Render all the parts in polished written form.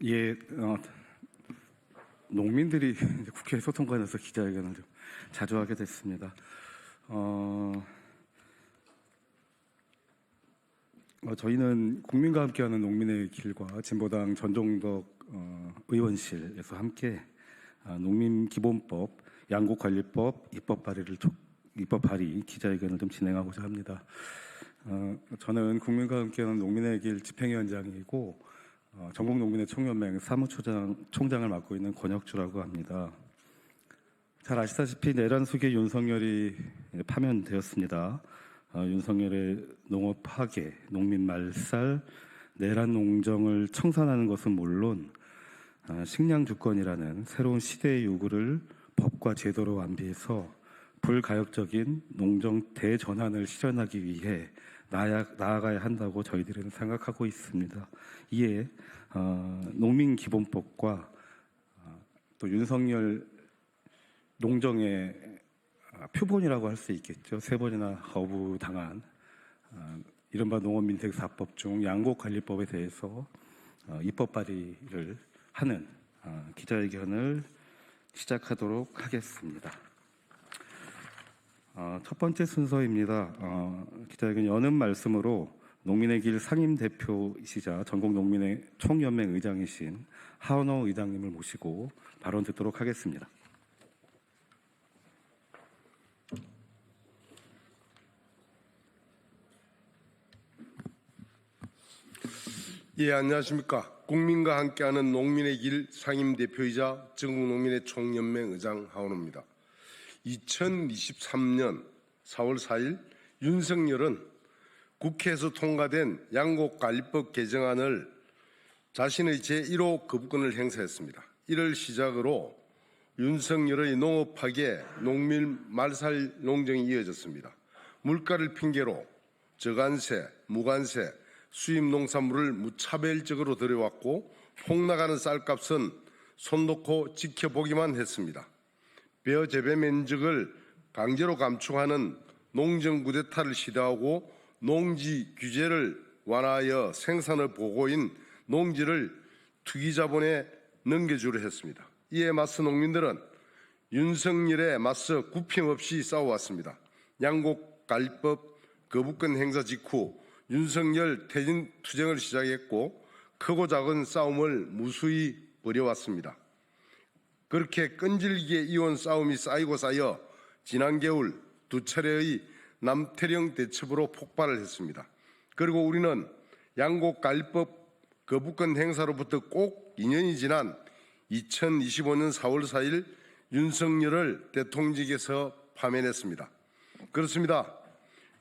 예, 농민들이 국회 소통관에서 기자회견을 좀 자주 하게 됐습니다. 저희는 국민과 함께하는 농민의 길과 진보당 전종덕 의원실에서 함께 농민기본법, 양곡관리법 입법 발의 기자회견을 좀 진행하고자 합니다. 저는 국민과 함께하는 농민의 길 집행위원장이고 전국농민의 총연맹 사무총장을 맡고 있는 권혁주라고 합니다. 잘 아시다시피 내란 속에 윤석열이 파면되었습니다. 윤석열의 농업 파괴, 농민 말살, 내란 농정을 청산하는 것은 물론 식량 주권이라는 새로운 시대의 요구를 법과 제도로 완비해서 불가역적인 농정 대전환을 실현하기 위해 나아가야 한다고 저희들은 생각하고 있습니다. 이에 농민기본법과 또 윤석열 농정의 표본이라고 할 수 있겠죠. 3번이나 거부당한 이른바 농업민생사법 중 양곡관리법에 대해서 입법 발의를 하는 기자회견을 시작하도록 하겠습니다. 첫 번째 순서입니다. 기자회견 여는 말씀으로 농민의 길 상임대표이시자 전국농민의 총연맹 의장이신 하원호 의장님을 모시고 발언 듣도록 하겠습니다. 예, 안녕하십니까. 국민과 함께하는 농민의 길 상임대표이자 전국농민의 총연맹 의장 하원호입니다. 2023년 4월 4일 윤석열은 국회에서 통과된 양곡관리법 개정안을 자신의 제1호 거부권을 행사했습니다. 이를 시작으로 윤석열의 농업 파괴, 농민 말살 농정이 이어졌습니다. 물가를 핑계로 저관세, 무관세, 수입 농산물을 무차별적으로 들여왔고 폭락하는 쌀값은 손 놓고 지켜보기만 했습니다. 벼 재배 면적을 강제로 감축하는 농정 쿠데타를 시도하고 농지 규제를 완화하여 생산을 보고인 농지를 투기자본에 넘겨주려 했습니다. 이에 맞서 농민들은 윤석열에 맞서 굽힘없이 싸워왔습니다. 양곡관리법 거부권 행사 직후 윤석열 퇴진 투쟁을 시작했고 크고 작은 싸움을 무수히 벌여왔습니다. 그렇게 끈질기게 이어온 싸움이 쌓이고 쌓여 지난 겨울 2차례의 남태령 대첩으로 폭발을 했습니다. 그리고 우리는 양곡관리법 거부권 행사로부터 꼭 2년이 지난 2025년 4월 4일 윤석열을 대통령직에서 파면했습니다. 그렇습니다.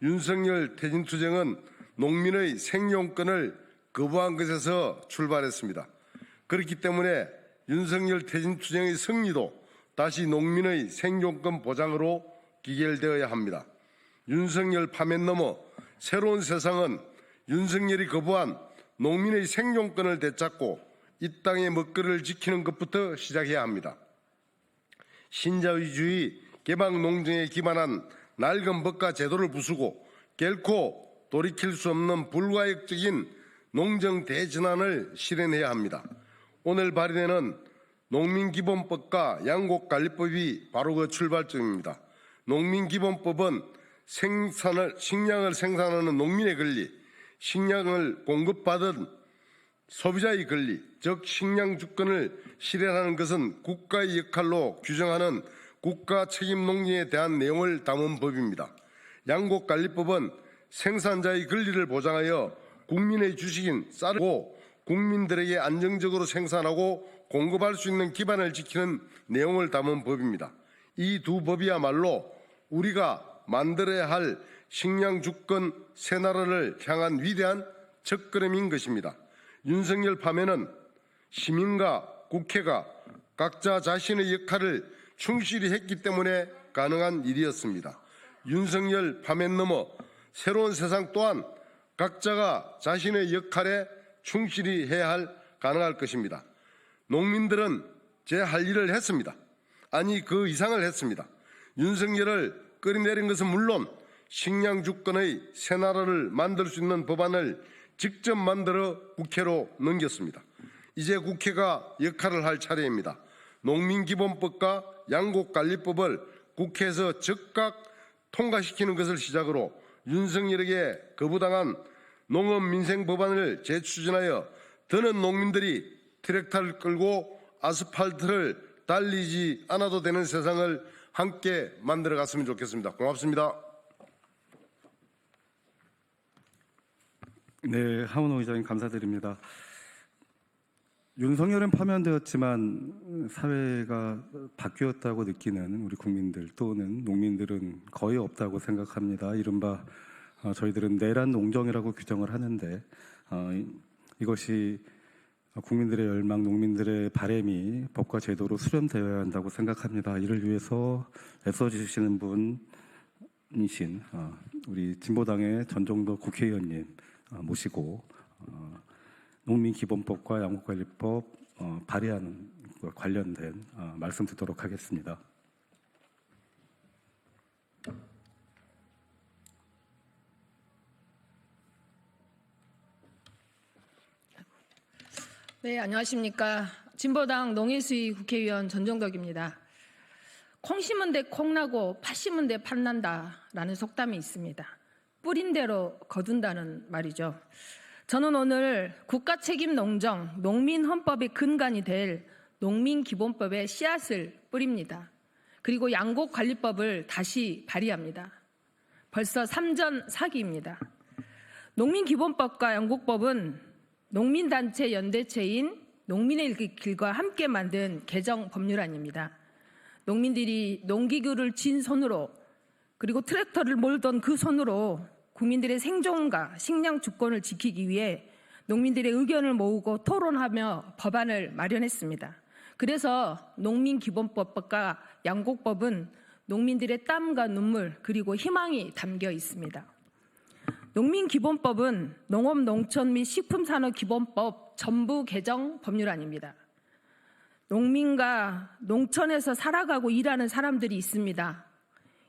윤석열 퇴진투쟁은 농민의 생존권을 거부한 것에서 출발했습니다. 그렇기 때문에 윤석열 퇴진투쟁의 승리도 다시 농민의 생존권 보장으로 기결되어야 합니다. 윤석열 파면 넘어 새로운 세상은 윤석열이 거부한 농민의 생존권을 되찾고 이 땅의 먹거리를 지키는 것부터 시작해야 합니다. 신자유주의 개방농정에 기반한 낡은 법과 제도를 부수고 결코 돌이킬 수 없는 불가역적인 농정 대전환을 실현해야 합니다. 오늘 발의되는 농민기본법과 양곡관리법이 바로 그 출발점입니다. 농민기본법은 식량을 생산하는 농민의 권리, 식량을 공급받은 소비자의 권리, 즉 식량 주권을 실현하는 것은 국가의 역할로 규정하는 국가 책임 농정에 대한 내용을 담은 법입니다. 양곡관리법은 생산자의 권리를 보장하여 국민의 주식인 쌀을 국민들에게 안정적으로 생산하고 공급할 수 있는 기반을 지키는 내용을 담은 법입니다. 이 두 법이야말로 우리가 만들어야 할 식량 주권 새 나라를 향한 위대한 첫걸음인 것입니다. 윤석열 파면은 시민과 국회가 각자 자신의 역할을 충실히 했기 때문에 가능한 일이었습니다. 윤석열 파면 넘어 새로운 세상 또한 각자가 자신의 역할에 충실히 해야 가능할 것입니다. 농민들은 제 할 일을 했습니다. 아니 그 이상을 했습니다. 윤석열을 끌어내린 것은 물론 식량 주권의 새 나라를 만들 수 있는 법안을 직접 만들어 국회로 넘겼습니다. 이제 국회가 역할을 할 차례입니다. 농민기본법과 양곡관리법을 국회에서 즉각 통과시키는 것을 시작으로 윤석열에게 거부당한 농업민생법안을 재추진하여 더는 농민들이 트랙터를 끌고 아스팔트를 달리지 않아도 되는 세상을 함께 만들어 갔으면 좋겠습니다. 고맙습니다. 네, 하원호 의장님 감사드립니다. 윤석열은 파면되었지만 사회가 바뀌었다고 느끼는 우리 국민들 또는 농민들은 거의 없다고 생각합니다. 이른바 저희들은 내란 농정이라고 규정을 하는데 이것이 국민들의 열망, 농민들의 바람이 법과 제도로 수렴되어야 한다고 생각합니다. 이를 위해서 애써주시는 분이신 우리 진보당의 전종덕 국회의원님 모시고 농민기본법과 양곡관리법 발의하는 것과 관련된 말씀 듣도록 하겠습니다. 네, 안녕하십니까. 진보당 농해수위 국회의원 전종덕입니다. 콩 심은 데 콩 나고 팥 심은 데 팥 난다라는 속담이 있습니다. 뿌린 대로 거둔다는 말이죠. 저는 오늘 국가책임농정, 농민헌법의 근간이 될 농민기본법의 씨앗을 뿌립니다. 그리고 양곡관리법을 다시 발의합니다. 벌써 3전 4기입니다. 농민기본법과 양곡법은 농민단체 연대체인 농민의 길과 함께 만든 개정 법률안입니다. 농민들이 농기구를 쥔 손으로 그리고 트랙터를 몰던 그 손으로 국민들의 생존과 식량 주권을 지키기 위해 농민들의 의견을 모으고 토론하며 법안을 마련했습니다. 그래서 농민기본법과 양곡법은 농민들의 땀과 눈물 그리고 희망이 담겨 있습니다. 농민기본법은 농업, 농촌 및 식품산업기본법 전부 개정 법률안입니다. 농민과 농촌에서 살아가고 일하는 사람들이 있습니다.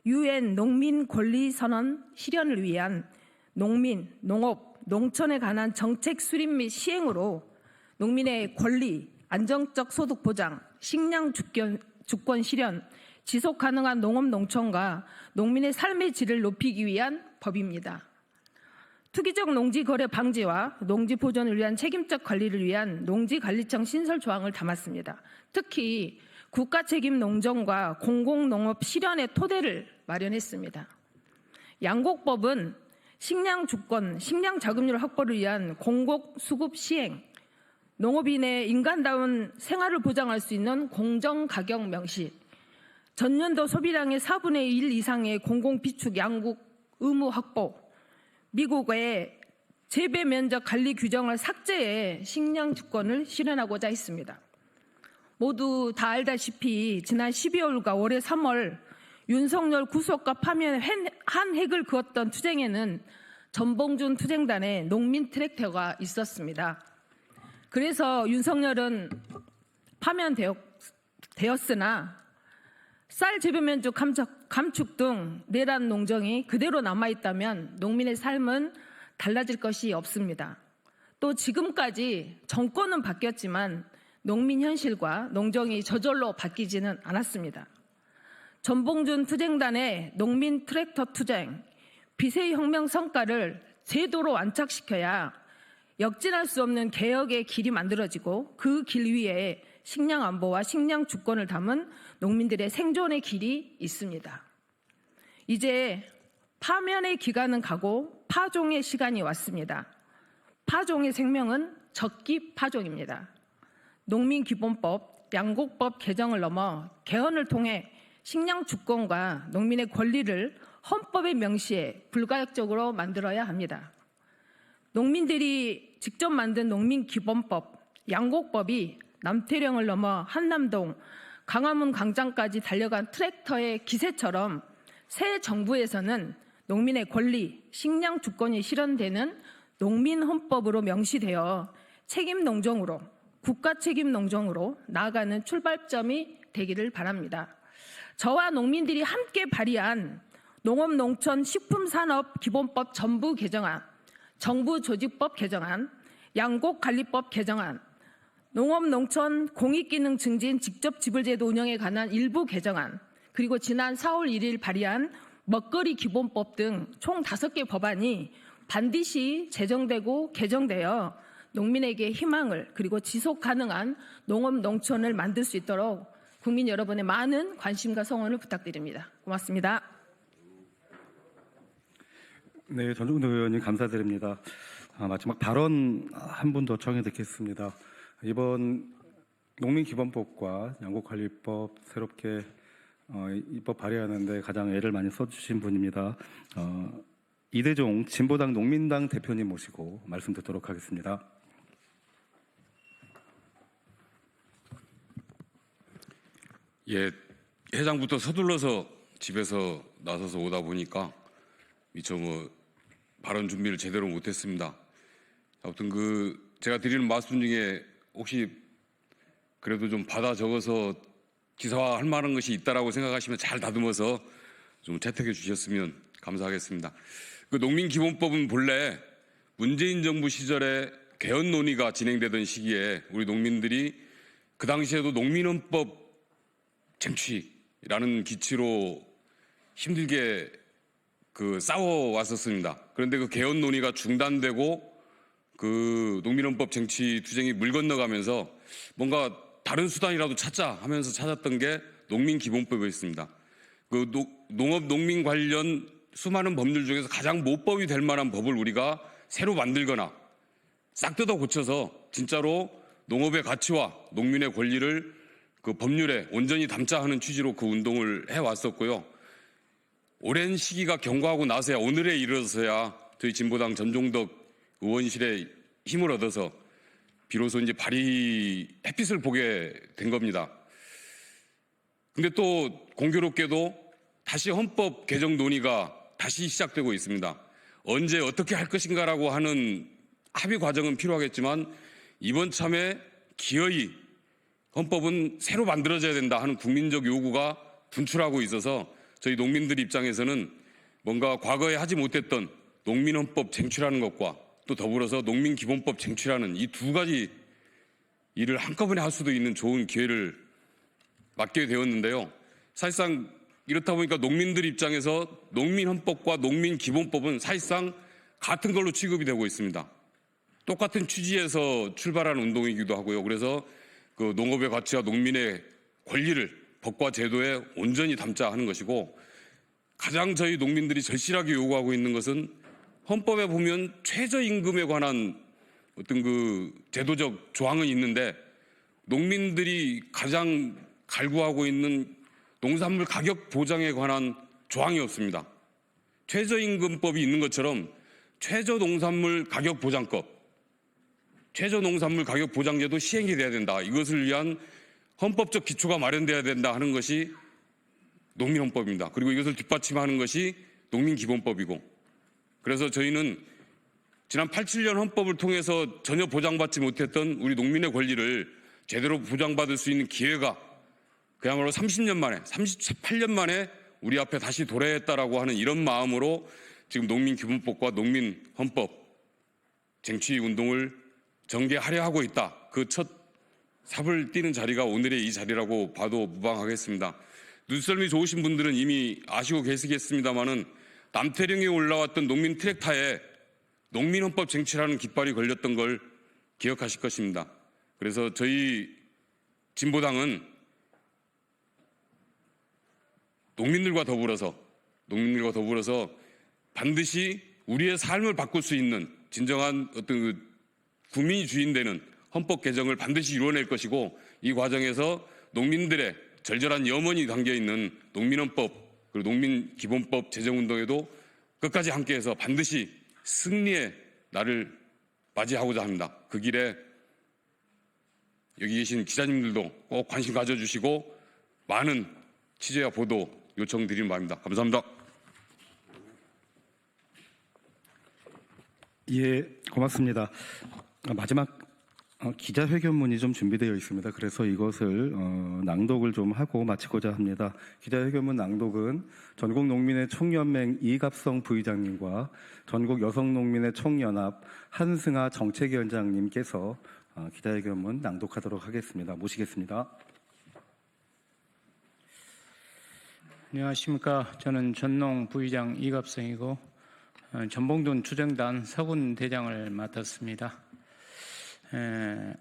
UN 농민권리선언 실현을 위한 농민, 농업, 농촌에 관한 정책 수립 및 시행으로 농민의 권리, 안정적 소득 보장, 식량 주권 실현, 지속 가능한 농업, 농촌과 농민의 삶의 질을 높이기 위한 법입니다. 투기적 농지 거래 방지와 농지 보존을 위한 책임적 관리를 위한 농지관리청 신설 조항을 담았습니다. 특히 국가책임 농정과 공공농업 실현의 토대를 마련했습니다. 양곡법은 식량 주권, 식량 자급률 확보를 위한 공곡 수급 시행, 농업인의 인간다운 생활을 보장할 수 있는 공정가격 명시, 전년도 소비량의 4분의 1 이상의 공공비축 양국 의무 확보, 미국의 재배 면적 관리 규정을 삭제해 식량 주권을 실현하고자 했습니다. 모두 다 알다시피 지난 12월과 올해 3월 윤석열 구속과 파면에 한 획을 그었던 투쟁에는 전봉준 투쟁단의 농민 트랙터가 있었습니다. 그래서 윤석열은 파면되었으나 쌀 재배 면적 감축 등 내란 농정이 그대로 남아있다면 농민의 삶은 달라질 것이 없습니다. 또 지금까지 정권은 바뀌었지만 농민 현실과 농정이 저절로 바뀌지는 않았습니다. 전봉준 투쟁단의 농민 트랙터 투쟁, 비세혁명 성과를 제도로 완착시켜야 역진할 수 없는 개혁의 길이 만들어지고 그 길 위에 식량 안보와 식량 주권을 담은 농민들의 생존의 길이 있습니다. 이제 파면의 기간은 가고 파종의 시간이 왔습니다. 파종의 생명은 적기 파종입니다. 농민기본법, 양곡법 개정을 넘어 개헌을 통해 식량 주권과 농민의 권리를 헌법에 명시해 불가역적으로 만들어야 합니다. 농민들이 직접 만든 농민기본법, 양곡법이 남태령을 넘어 한남동, 강화문 광장까지 달려간 트랙터의 기세처럼 새 정부에서는 농민의 권리, 식량 주권이 실현되는 농민헌법으로 명시되어 책임농정으로, 국가책임농정으로 나아가는 출발점이 되기를 바랍니다. 저와 농민들이 함께 발의한 농업농촌 식품산업기본법 전부 개정안, 정부조직법 개정안, 양곡관리법 개정안, 농업 농촌 공익기능 증진 직접 지불제도 운영에 관한 일부 개정안, 그리고 지난 4월 1일 발의한 먹거리 기본법 등 총 5개 법안이 반드시 제정되고 개정되어 농민에게 희망을, 그리고 지속 가능한 농업 농촌을 만들 수 있도록 국민 여러분의 많은 관심과 성원을 부탁드립니다. 고맙습니다. 네, 전종덕 의원님 감사드립니다. 마지막 발언 한 분 더 청해 듣겠습니다. 이번 농민기본법과 양곡관리법 새롭게 입법 발의하는데 가장 애를 많이 써주신 분입니다. 이대종 진보당 농민당 대표님 모시고 말씀 듣도록 하겠습니다. 예, 해장부터 서둘러서 집에서 나서서 오다 보니까 미처 발언 준비를 제대로 못했습니다. 아무튼 제가 드리는 말씀 중에 혹시 그래도 좀 받아 적어서 기사화할 만한 것이 있다라고 생각하시면 잘 다듬어서 좀 채택해 주셨으면 감사하겠습니다. 농민기본법은 본래 문재인 정부 시절에 개헌 논의가 진행되던 시기에 우리 농민들이 그 당시에도 농민헌법 쟁취라는 기치로 힘들게 싸워왔었습니다. 그런데 개헌 논의가 중단되고 농민헌법 쟁취 투쟁이 물 건너가면서 뭔가 다른 수단이라도 찾자 하면서 찾았던 게 농민기본법이었습니다. 농업 농민 관련 수많은 법률 중에서 가장 모법이 될 만한 법을 우리가 새로 만들거나 싹 뜯어 고쳐서 진짜로 농업의 가치와 농민의 권리를 법률에 온전히 담자 하는 취지로 운동을 해왔었고요. 오랜 시기가 경과하고 나서야 오늘에 이르러서야 저희 진보당 전종덕 의원실의 힘을 얻어서 비로소 이제 발의 햇빛을 보게 된 겁니다. 근데 또 공교롭게도 다시 헌법 개정 논의가 다시 시작되고 있습니다. 언제 어떻게 할 것인가라고 하는 합의 과정은 필요하겠지만 이번 참에 기어이 헌법은 새로 만들어져야 된다 하는 국민적 요구가 분출하고 있어서 저희 농민들 입장에서는 뭔가 과거에 하지 못했던 농민헌법 쟁취라는 것과 또 더불어서 농민기본법 쟁취라는 이 두 가지 일을 한꺼번에 할 수도 있는 좋은 기회를 맞게 되었는데요. 사실상 이렇다 보니까 농민들 입장에서 농민헌법과 농민기본법은 사실상 같은 걸로 취급이 되고 있습니다. 똑같은 취지에서 출발한 운동이기도 하고요. 그래서 농업의 가치와 농민의 권리를 법과 제도에 온전히 담자 하는 것이고, 가장 저희 농민들이 절실하게 요구하고 있는 것은 헌법에 보면 최저임금에 관한 어떤 제도적 조항은 있는데 농민들이 가장 갈구하고 있는 농산물 가격 보장에 관한 조항이 없습니다. 최저임금법이 있는 것처럼 최저농산물 가격 보장법, 최저농산물 가격 보장제도 시행이 돼야 된다. 이것을 위한 헌법적 기초가 마련돼야 된다 하는 것이 농민헌법입니다. 그리고 이것을 뒷받침하는 것이 농민기본법이고, 그래서 저희는 지난 87년 헌법을 통해서 전혀 보장받지 못했던 우리 농민의 권리를 제대로 보장받을 수 있는 기회가 그야말로 30년 만에, 38년 만에 우리 앞에 다시 도래했다라고 하는 이런 마음으로 지금 농민기본법과 농민헌법 쟁취 운동을 전개하려 하고 있다. 그 첫 삽을 띄는 자리가 오늘의 이 자리라고 봐도 무방하겠습니다. 눈썰미 좋으신 분들은 이미 아시고 계시겠습니다마는 남태령에 올라왔던 농민 트랙타에 농민헌법 쟁취라는 깃발이 걸렸던 걸 기억하실 것입니다. 그래서 저희 진보당은 농민들과 더불어서 반드시 우리의 삶을 바꿀 수 있는 진정한 어떤 국민이 주인되는 헌법 개정을 반드시 이루어낼 것이고, 이 과정에서 농민들의 절절한 염원이 담겨있는 농민헌법 그리고 농민기본법 제정운동에도 끝까지 함께해서 반드시 승리의 날을 맞이하고자 합니다. 그 길에 여기 계신 기자님들도 꼭 관심 가져주시고 많은 취재와 보도 요청드리는 바입니다. 감사합니다. 예, 고맙습니다. 마지막 기자회견문이 좀 준비되어 있습니다. 그래서 이것을 낭독을 좀 하고 마치고자 합니다. 기자회견문 낭독은 전국농민의 총연맹 이갑성 부의장님과 전국여성농민의 총연합 한승아 정책위원장님께서 기자회견문 낭독하도록 하겠습니다. 모시겠습니다. 안녕하십니까. 저는 전농 부의장 이갑성이고 전봉돈 추정단 서군 대장을 맡았습니다.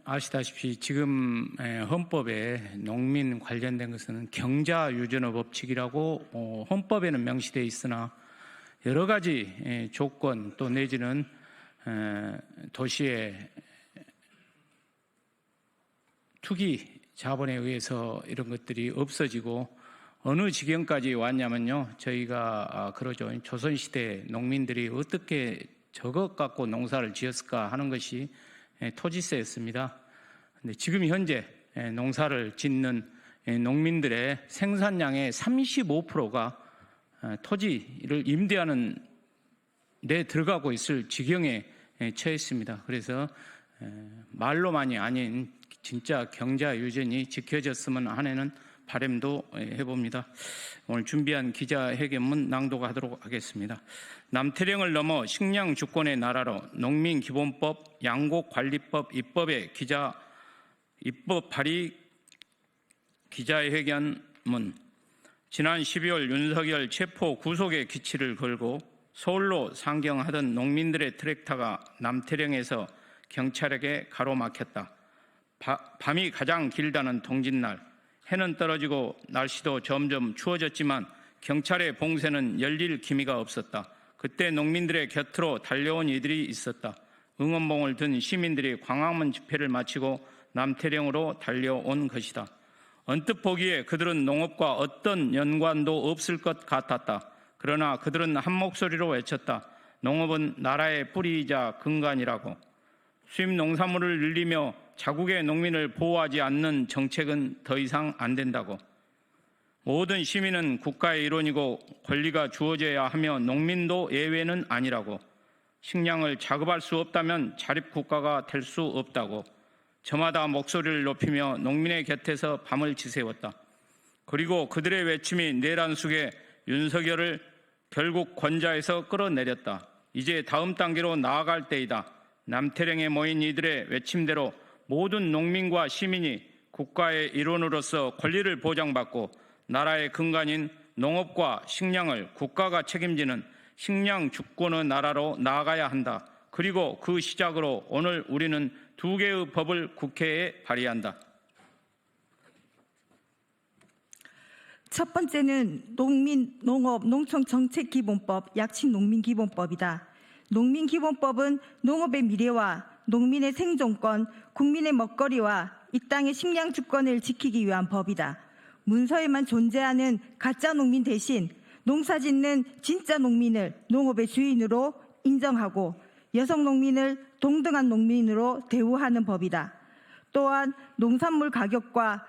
아시다시피 지금 헌법에 농민 관련된 것은 경자유전의 법칙이라고 헌법에는 명시되어 있으나 여러 가지 조건 또 내지는 도시의 투기 자본에 의해서 이런 것들이 없어지고 어느 지경까지 왔냐면요. 저희가 그러죠. 조선시대 농민들이 어떻게 저것 갖고 농사를 지었을까 하는 것이 토지세였습니다. 근데 지금 현재 농사를 짓는 농민들의 생산량의 35%가 토지를 임대하는 데 들어가고 있을 지경에 처했습니다. 그래서 말로만이 아닌 진짜 경자유전이 지켜졌으면 하는 바람도 해봅니다. 오늘 준비한 기자회견문 낭독하도록 하겠습니다. 남태령을 넘어 식량 주권의 나라로 농민기본법, 양곡관리법 입법의 입법 발의 기자회견문. 지난 12월 윤석열 체포 구속의 기치를 걸고 서울로 상경하던 농민들의 트랙터가 남태령에서 경찰에게 가로막혔다. 밤이 가장 길다는 동짓날, 해는 떨어지고 날씨도 점점 추워졌지만 경찰의 봉쇄는 열릴 기미가 없었다. 그때 농민들의 곁으로 달려온 이들이 있었다. 응원봉을 든 시민들이 광화문 집회를 마치고 남태령으로 달려온 것이다. 언뜻 보기에 그들은 농업과 어떤 연관도 없을 것 같았다. 그러나 그들은 한 목소리로 외쳤다. 농업은 나라의 뿌리이자 근간이라고. 수입 농산물을 늘리며 자국의 농민을 보호하지 않는 정책은 더 이상 안 된다고. 모든 시민은 국가의 일원이고 권리가 주어져야 하며 농민도 예외는 아니라고. 식량을 자급할 수 없다면 자립국가가 될 수 없다고. 저마다 목소리를 높이며 농민의 곁에서 밤을 지새웠다. 그리고 그들의 외침이 내란 속에 윤석열을 결국 권좌에서 끌어내렸다. 이제 다음 단계로 나아갈 때이다. 남태령에 모인 이들의 외침대로 모든 농민과 시민이 국가의 일원으로서 권리를 보장받고 나라의 근간인 농업과 식량을 국가가 책임지는 식량 주권의 나라로 나아가야 한다. 그리고 그 시작으로 오늘 우리는 2개의 법을 국회에 발의한다. 첫 번째는 농업농촌정책기본법, 약칭 농민기본법이다. 농민기본법은 농업의 미래와 농민의 생존권, 국민의 먹거리와 이 땅의 식량 주권을 지키기 위한 법이다. 문서에만 존재하는 가짜 농민 대신 농사짓는 진짜 농민을 농업의 주인으로 인정하고 여성 농민을 동등한 농민으로 대우하는 법이다. 또한 농산물 가격과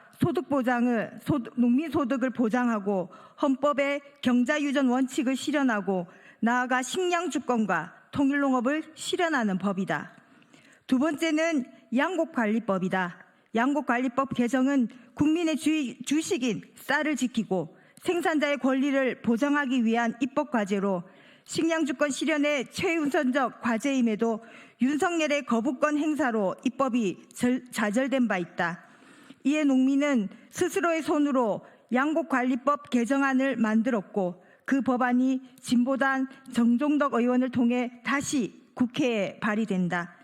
농민 소득을 보장하고 헌법의 경자유전 원칙을 실현하고 나아가 식량 주권과 통일농업을 실현하는 법이다. 두 번째는 양곡관리법이다. 양곡관리법 개정은 국민의 주식인 쌀을 지키고 생산자의 권리를 보장하기 위한 입법과제로 식량주권 실현의 최우선적 과제임에도 윤석열의 거부권 행사로 입법이 좌절된 바 있다. 이에 농민은 스스로의 손으로 양곡관리법 개정안을 만들었고 그 법안이 진보당 정종덕 의원을 통해 다시 국회에 발의된다.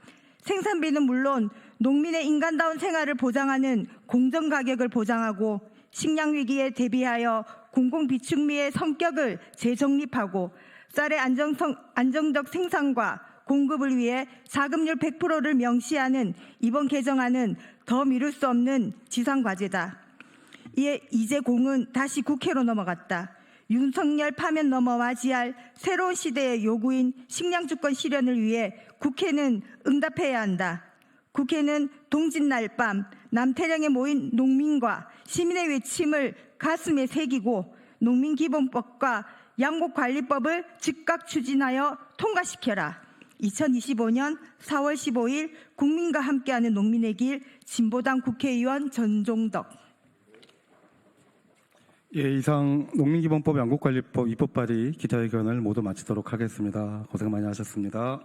생산비는 물론 농민의 인간다운 생활을 보장하는 공정가격을 보장하고 식량위기에 대비하여 공공비축미의 성격을 재정립하고 쌀의 안정적 생산과 공급을 위해 자급률 100%를 명시하는 이번 개정안은 더 미룰 수 없는 지상과제다. 이제 공은 다시 국회로 넘어갔다. 윤석열 파면 넘어 맞이할 새로운 시대의 요구인 식량주권 실현을 위해 국회는 응답해야 한다. 국회는 동짓날 밤 남태령에 모인 농민과 시민의 외침을 가슴에 새기고 농민기본법과 양곡관리법을 즉각 추진하여 통과시켜라. 2025년 4월 15일 국민과 함께하는 농민의 길 진보당 국회의원 전종덕. 예, 이상 농민기본법, 양곡관리법 입법 발의 기자회견을 모두 마치도록 하겠습니다. 고생 많이 하셨습니다.